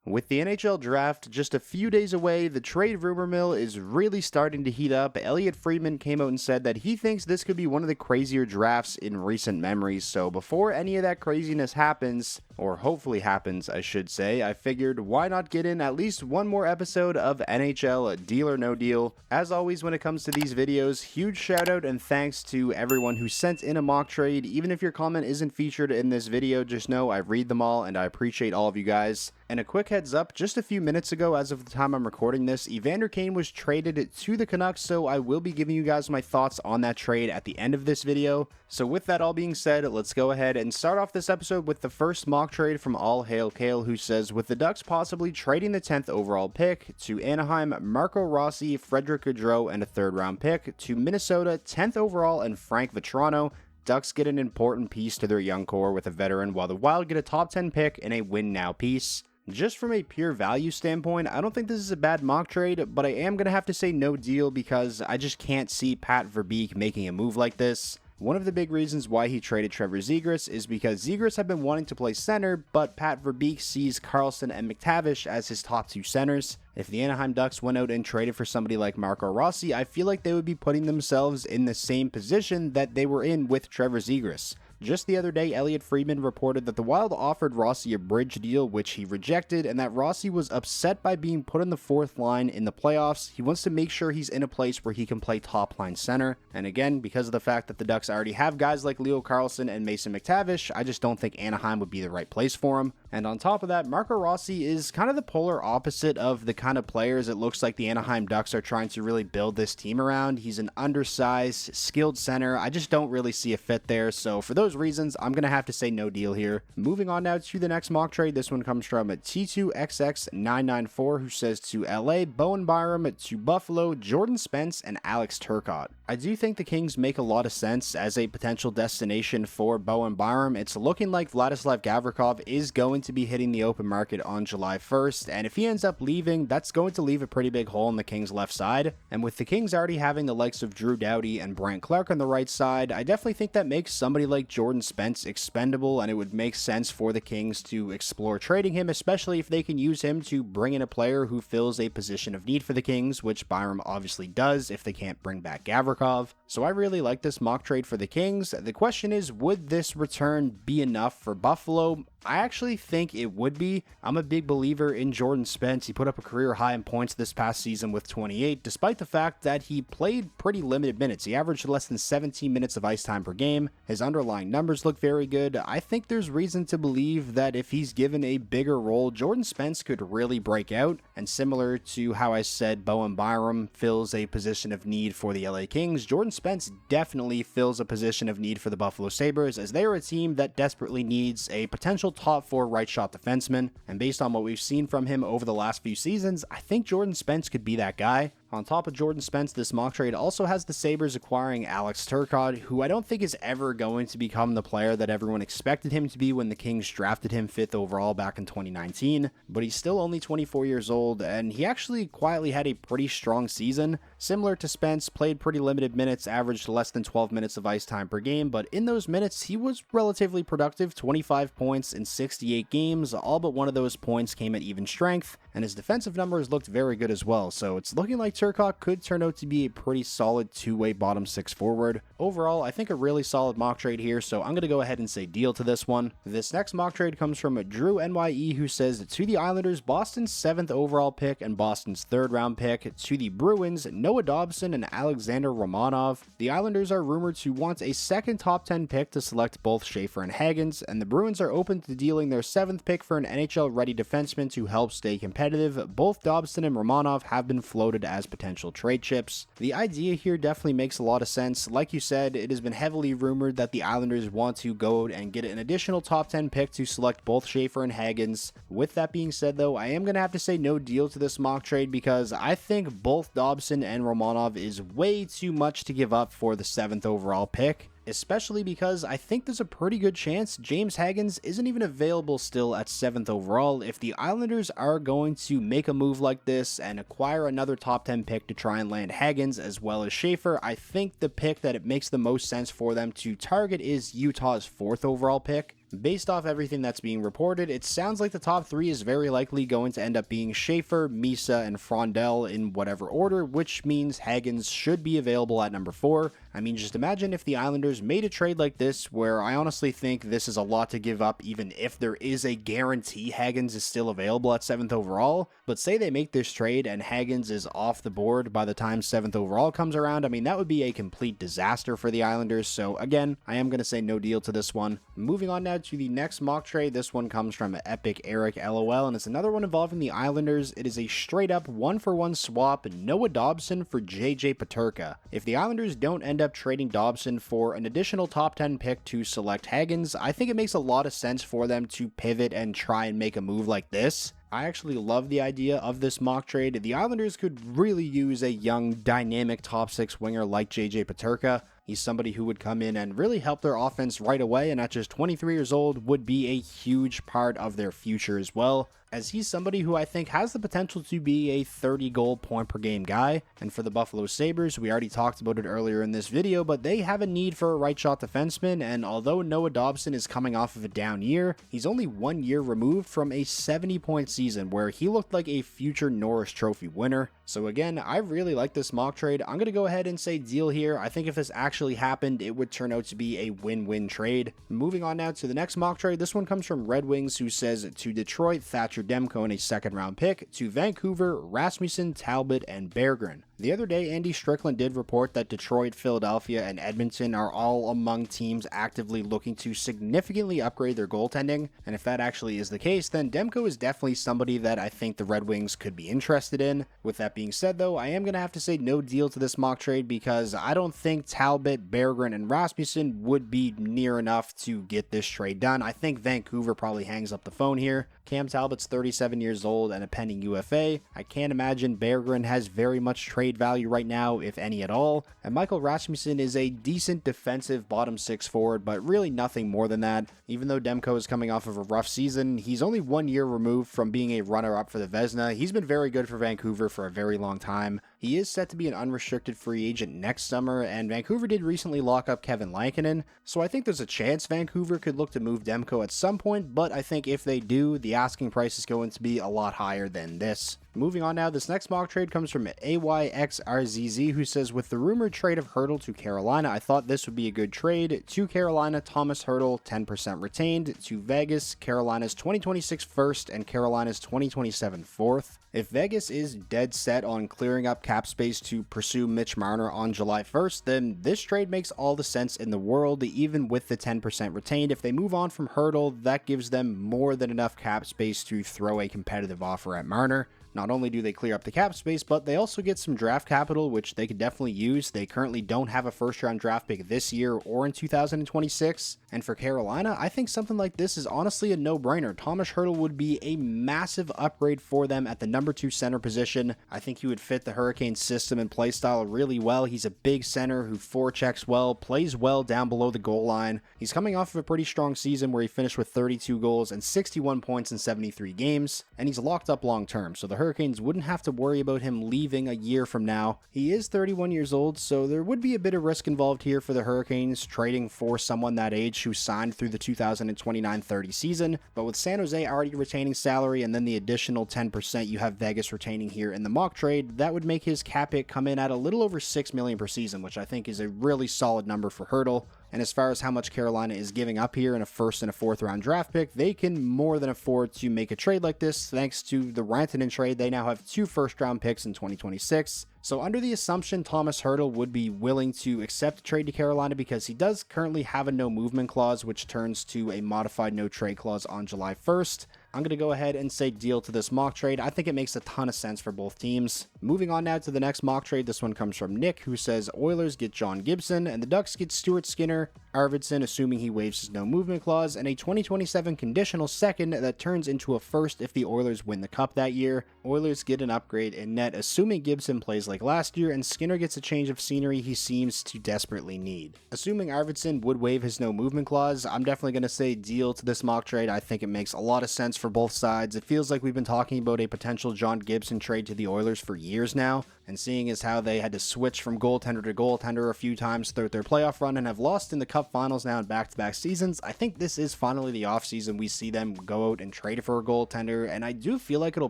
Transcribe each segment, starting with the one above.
With the NHL draft just a few days away, the trade rumor mill is really starting to heat up. Elliotte Friedman came out and said that he thinks this could be one of the crazier drafts in recent memories. So before any of that craziness happens, or hopefully happens, I should say, I figured why not get in at least one more episode of NHL Deal or No Deal. As always, when it comes to these videos, huge shout out and thanks to everyone who sent in a mock trade. Even if your comment isn't featured in this video, just know I read them all and I appreciate all of you guys. And a quick heads up, just a few minutes ago, as of the time I'm recording this, Evander Kane was traded to the Canucks, so I will be giving you guys my thoughts on that trade at the end of this video. So with that all being said, let's go ahead and start off this episode with the first mock trade from AllHailKale, who says, with the Ducks possibly trading the 10th overall pick to Anaheim, Marco Rossi, Frederick Gaudreau, and a 3rd round pick, to Minnesota, 10th overall, and Frank Vatrano, Ducks get an important piece to their young core with a veteran, while the Wild get a top 10 pick and a win now piece. Just from a pure value standpoint, I don't think this is a bad mock trade, but I am going to have to say no deal because I just can't see Pat Verbeek making a move like this. One of the big reasons why he traded Trevor Zegras is because Zegras had been wanting to play center, but Pat Verbeek sees Carlson and McTavish as his top 2 centers. If the Anaheim Ducks went out and traded for somebody like Marco Rossi, I feel like they would be putting themselves in the same position that they were in with Trevor Zegras. Just the other day, Elliotte Friedman reported that the Wild offered Rossi a bridge deal, which he rejected, and that Rossi was upset by being put on the 4th line in the playoffs. He wants to make sure he's in a place where he can play top line center. And again, because of the fact that the Ducks already have guys like Leo Carlson and Mason McTavish, I just don't think Anaheim would be the right place for him. And on top of that, Marco Rossi is kind of the polar opposite of the kind of players it looks like the Anaheim Ducks are trying to really build this team around. He's an undersized, skilled center. I just don't really see a fit there. So for those reasons, I'm going to have to say no deal here. Moving on now to the next mock trade. This one comes from T2XX994, who says, to LA, Bowen Byram, to Buffalo, Jordan Spence, and Alex Turcotte. I do think the Kings make a lot of sense as a potential destination for Bowen Byram. It's looking like Vladislav Gavrikov is going to be hitting the open market on July 1st, and if he ends up leaving, that's going to leave a pretty big hole in the Kings' left side. And with the Kings already having the likes of Drew Doughty and Brant Clark on the right side, I definitely think that makes somebody like Jordan Spence expendable, and it would make sense for the Kings to explore trading him, especially if they can use him to bring in a player who fills a position of need for the Kings, which Byram obviously does if they can't bring back Gavrikov. So I really like this mock trade for the Kings. The question is, would this return be enough for Buffalo? I actually think it would be. I'm a big believer in Jordan Spence. He put up a career high in points this past season with 28, despite the fact that he played pretty limited minutes. He averaged less than 17 minutes of ice time per game. His underlying numbers look very good. I think there's reason to believe that if he's given a bigger role, Jordan Spence could really break out. And similar to how I said Bowen Byram fills a position of need for the LA Kings, Jordan Spence definitely fills a position of need for the Buffalo Sabres, as they are a team that desperately needs a potential top 4 right shot defenseman, and based on what we've seen from him over the last few seasons, I think Jordan Spence could be that guy. On top of Jordan Spence, this mock trade also has the Sabres acquiring Alex Turcotte, who I don't think is ever going to become the player that everyone expected him to be when the Kings drafted him 5th overall back in 2019, but he's still only 24 years old, and he actually quietly had a pretty strong season. Similar to Spence, played pretty limited minutes, averaged less than 12 minutes of ice time per game, but in those minutes, he was relatively productive, 25 points in 68 games. All but one of those points came at even strength, and his defensive numbers looked very good as well, so it's looking like Turcotte could turn out to be a pretty solid 2-way bottom 6 forward. Overall, I think a really solid mock trade here, so I'm going to go ahead and say deal to this one. This next mock trade comes from Drew NYE, who says, to the Islanders, Boston's 7th overall pick and Boston's 3rd round pick, to the Bruins, Noah Dobson and Alexander Romanov. The Islanders are rumored to want a 2nd top 10 pick to select both Schaefer and Hagens, and the Bruins are open to dealing their 7th pick for an NHL-ready defenseman to help stay competitive. Both Dobson and Romanov have been floated as potential trade chips. The idea here definitely makes a lot of sense. Like you said, it has been heavily rumored that the Islanders want to go and get an additional top 10 pick to select both Schaefer and Hagens. With that being said though, I am going to have to say no deal to this mock trade because I think both Dobson and Romanov is way too much to give up for the 7th overall pick. especially because I think there's a pretty good chance James Hagens isn't even available still at 7th overall. If the Islanders are going to make a move like this and acquire another top 10 pick to try and land Hagens as well as Schaefer, I think the pick that it makes the most sense for them to target is Utah's 4th overall pick. Based off everything that's being reported, it sounds like the top 3 is very likely going to end up being Schaefer, Misa, and Frondell in whatever order, which means Hagens should be available at number 4. I mean, just imagine if the Islanders made a trade like this, where I honestly think this is a lot to give up even if there is a guarantee Hagens is still available at 7th overall, but say they make this trade and Hagens is off the board by the time 7th overall comes around. I mean, that would be a complete disaster for the Islanders, so again, I am going to say no deal to this one. Moving on now to the next mock trade. This one comes from Epic Eric LOL, and it's another one involving the Islanders. It is a straight up 1-for-1 swap, Noah Dobson for JJ Peterka. If the Islanders don't end up trading Dobson for an additional top 10 pick to select Hagens, I think it makes a lot of sense for them to pivot and try and make a move like this. I actually love the idea of this mock trade. The Islanders could really use a young, dynamic top 6 winger like JJ Peterka. He's somebody who would come in and really help their offense right away, and at just 23 years old would be a huge part of their future as well, as he's somebody who I think has the potential to be a 30-goal point-per-game guy. And for the Buffalo Sabres, we already talked about it earlier in this video, but they have a need for a right-shot defenseman, and although Noah Dobson is coming off of a down year, he's only 1 year removed from a 70-point season where he looked like a future Norris Trophy winner. So again, I really like this mock trade. I'm going to go ahead and say deal here. I think if this actually happened, it would turn out to be a win-win trade. Moving on now to the next mock trade. This one comes from Red Wings, who says to Detroit, Thatcher Demco and a 2nd round pick, to Vancouver, Rasmussen, Talbot, and Berggren. The other day, Andy Strickland did report that Detroit, Philadelphia, and Edmonton are all among teams actively looking to significantly upgrade their goaltending, and if that actually is the case, then Demko is definitely somebody that I think the Red Wings could be interested in. With that being said though, I am going to have to say no deal to this mock trade because I don't think Talbot, Berggren, and Rasmussen would be near enough to get this trade done. I think Vancouver probably hangs up the phone here. Cam Talbot's 37 years old and a pending UFA. I can't imagine Berggren has very much trade value right now, if any at all. And Michael Rasmussen is a decent defensive bottom 6 forward, but really nothing more than that. Even though Demko is coming off of a rough season, he's only 1 year removed from being a runner-up for the Vezina. He's been very good for Vancouver for a very long time. He is set to be an unrestricted free agent next summer, and Vancouver did recently lock up Kevin Lankinen, so I think there's a chance Vancouver could look to move Demko at some point, but I think if they do, the asking price is going to be a lot higher than this. Moving on now, this next mock trade comes from AYXRZZ, who says, with the rumored trade of Hertl to Carolina, I thought this would be a good trade. To Carolina, Thomas Hertl, 10% retained. To Vegas, Carolina's 2026 first and Carolina's 2027 fourth. If Vegas is dead set on clearing up cap space to pursue Mitch Marner on July 1st, then this trade makes all the sense in the world, even with the 10% retained. If they move on from Hertl, that gives them more than enough cap space to throw a competitive offer at Marner. Not only do they clear up the cap space, but they also get some draft capital, which they could definitely use. They currently don't have a first-round draft pick this year or in 2026. And for Carolina, I think something like this is honestly a no-brainer. Thomas Hertl would be a massive upgrade for them at the number 2 center position. I think he would fit the Hurricanes system and play style really well. He's a big center who forechecks well, plays well down below the goal line. He's coming off of a pretty strong season where he finished with 32 goals and 61 points in 73 games, and he's locked up long-term, so the Hurricanes wouldn't have to worry about him leaving a year from now. He is 31 years old, so there would be a bit of risk involved here for the Hurricanes trading for someone that age who signed through the 2029-30 season, but with San Jose already retaining salary and then the additional 10% you have Vegas retaining here in the mock trade, that would make his cap hit come in at a little over $6 million per season, which I think is a really solid number for Hertl. And as far as how much Carolina is giving up here in a first and a fourth round draft pick, they can more than afford to make a trade like this. Thanks to the Rantanen trade, they now have 2 first round picks in 2026. So under the assumption Thomas Hertl would be willing to accept a trade to Carolina, because he does currently have a no movement clause, which turns to a modified no trade clause on July 1st. I'm going to go ahead and say deal to this mock trade. I think it makes a ton of sense for both teams. Moving on now to the next mock trade. This one comes from Nick, who says Oilers get John Gibson and the Ducks get Stuart Skinner, Arvidsson, assuming he waives his no movement clause, and a 2027 conditional second that turns into a first if the Oilers win the cup that year. Oilers get an upgrade in net, assuming Gibson plays like last year, and Skinner gets a change of scenery he seems to desperately need. Assuming Arvidsson would waive his no movement clause, I'm definitely going to say deal to this mock trade. I think it makes a lot of sense for both sides. It feels like we've been talking about a potential John Gibson trade to the Oilers for years now. and seeing as how they had to switch from goaltender to goaltender a few times throughout their playoff run and have lost in the Cup Finals now in back-to-back seasons, I think this is finally the offseason we see them go out and trade for a goaltender, and I do feel like it'll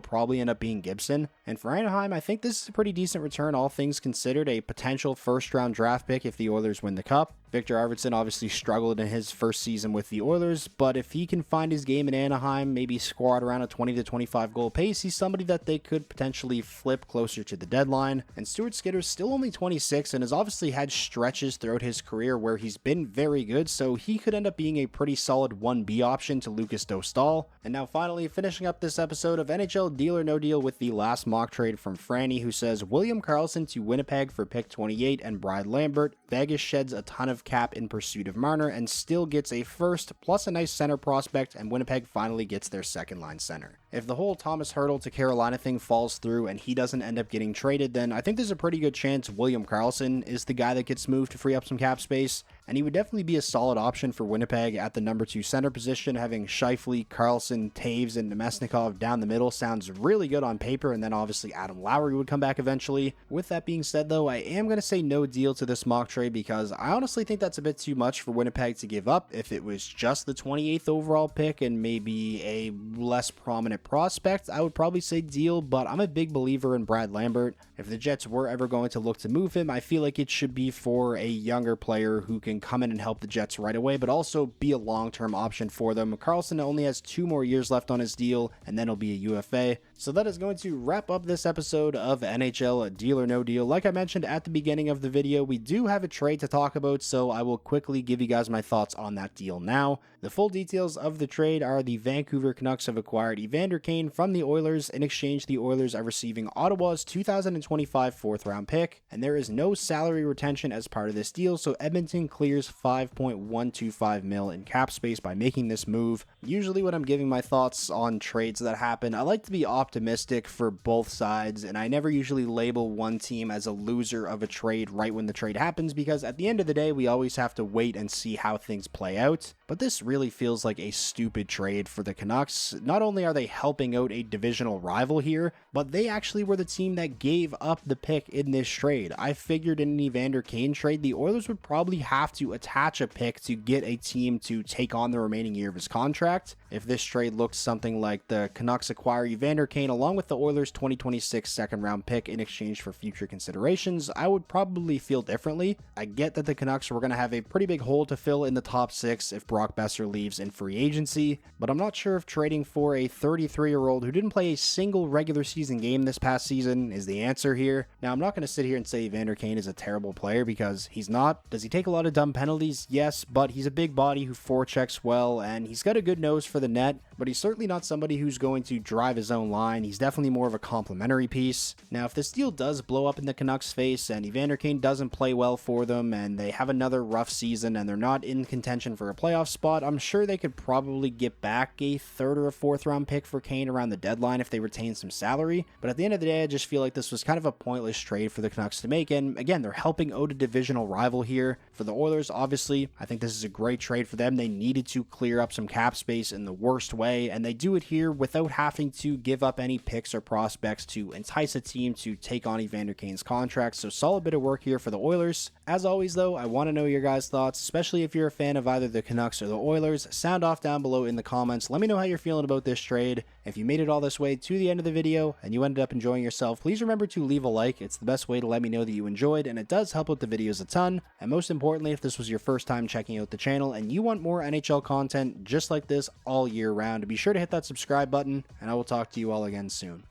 probably end up being Gibson. And for Anaheim, I think this is a pretty decent return, all things considered, a potential first-round draft pick if the Oilers win the Cup. Victor Arvidsson obviously struggled in his first season with the Oilers, but if he can find his game in Anaheim, maybe score at around a 20 to 25 goal pace, he's somebody that they could potentially flip closer to the deadline. And Stuart Skinner's still only 26 and has obviously had stretches throughout his career where he's been very good, so he could end up being a pretty solid 1B option to Lucas Dostal. And now finally, finishing up this episode of NHL Deal or No Deal with the last mock trade from Franny, who says William Carlson to Winnipeg for pick 28 and Brad Lambert. Vegas sheds a ton of cap in pursuit of Marner and still gets a first plus a nice center prospect, and Winnipeg finally gets their second line center. If the whole Thomas Hertl to Carolina thing falls through and he doesn't end up getting traded, then I think there's a pretty good chance William Carlson is the guy that gets moved to free up some cap space, and he would definitely be a solid option for Winnipeg at the number 2 center position. Having Scheifele, Carlson, Taves, and Nemesnikov down the middle sounds really good on paper, and then obviously Adam Lowry would come back eventually. With that being said though, I am going to say no deal to this mock trade because I honestly think that's a bit too much for Winnipeg to give up. If it was just the 28th overall pick and maybe a less prominent prospect, I would probably say deal, but I'm a big believer in Brad Lambert. If the Jets were ever going to look to move him, I feel like it should be for a younger player who can come in and help the Jets right away, but also be a long-term option for them. Carlson only has 2 more years left on his deal, and then he'll be a UFA. So that is going to wrap up this episode of NHL Deal or No Deal. Like I mentioned at the beginning of the video, we do have a trade to talk about, so I will quickly give you guys my thoughts on that deal now. The full details of the trade are the Vancouver Canucks have acquired Evander Kane from the Oilers. In exchange, the Oilers are receiving Ottawa's 2025 4th-round pick, and there is no salary retention as part of this deal, so Edmonton clears $5.125 million in cap space by making this move. Usually when I'm giving my thoughts on trades that happen, I like to be optimistic for both sides, and I never usually label one team as a loser of a trade right when the trade happens, because at the end of the day, we always have to wait and see how things play out. But this really feels like a stupid trade for the Canucks. Not only are they helping out a divisional rival here, but they actually were the team that gave up the pick in this trade. I figured in an Evander Kane trade, the Oilers would probably have to attach a pick to get a team to take on the remaining year of his contract. If this trade looked something like the Canucks acquire Evander Kane along with the Oilers' 2026 second-round pick in exchange for future considerations, I would probably feel differently. I get that the Canucks were going to have a pretty big hole to fill in the top 6 if Brock Besser leaves in free agency, but I'm not sure if trading for a 33-year-old who didn't play a single regular season game this past season is the answer here. Now, I'm not going to sit here and say Evander Kane is a terrible player because he's not. Does he take a lot of dumb penalties? Yes, but he's a big body who forechecks well, and he's got a good nose for the net, but he's certainly not somebody who's going to drive his own line. He's definitely more of a complementary piece. Now, if this deal does blow up in the Canucks' face and Evander Kane doesn't play well for them and they have another rough season and they're not in contention for a playoff spot, I'm sure they could probably get back a 3rd or a 4th round pick for Kane around the deadline if they retain some salary. But at the end of the day, I just feel like this was kind of a pointless trade for the Canucks to make. And again, they're helping out a divisional rival here. For the Oilers, obviously, I think this is a great trade for them. They needed to clear up some cap space in the worst way, and they do it here without having to give up any picks or prospects to entice a team to take on Evander Kane's contract. So solid bit of work here for the Oilers. As always though, I want to know your guys' thoughts, especially if you're a fan of either the Canucks or the Oilers. Sound off down below in the comments. Let me know how you're feeling about this trade. If you made it all this way to the end of the video and you ended up enjoying yourself, please remember to leave a like. It's the best way to let me know that you enjoyed, and it does help out the videos a ton. And most importantly, if this was your first time checking out the channel and you want more NHL content just like this all year round, be sure to hit that subscribe button, and I will talk to you all again soon.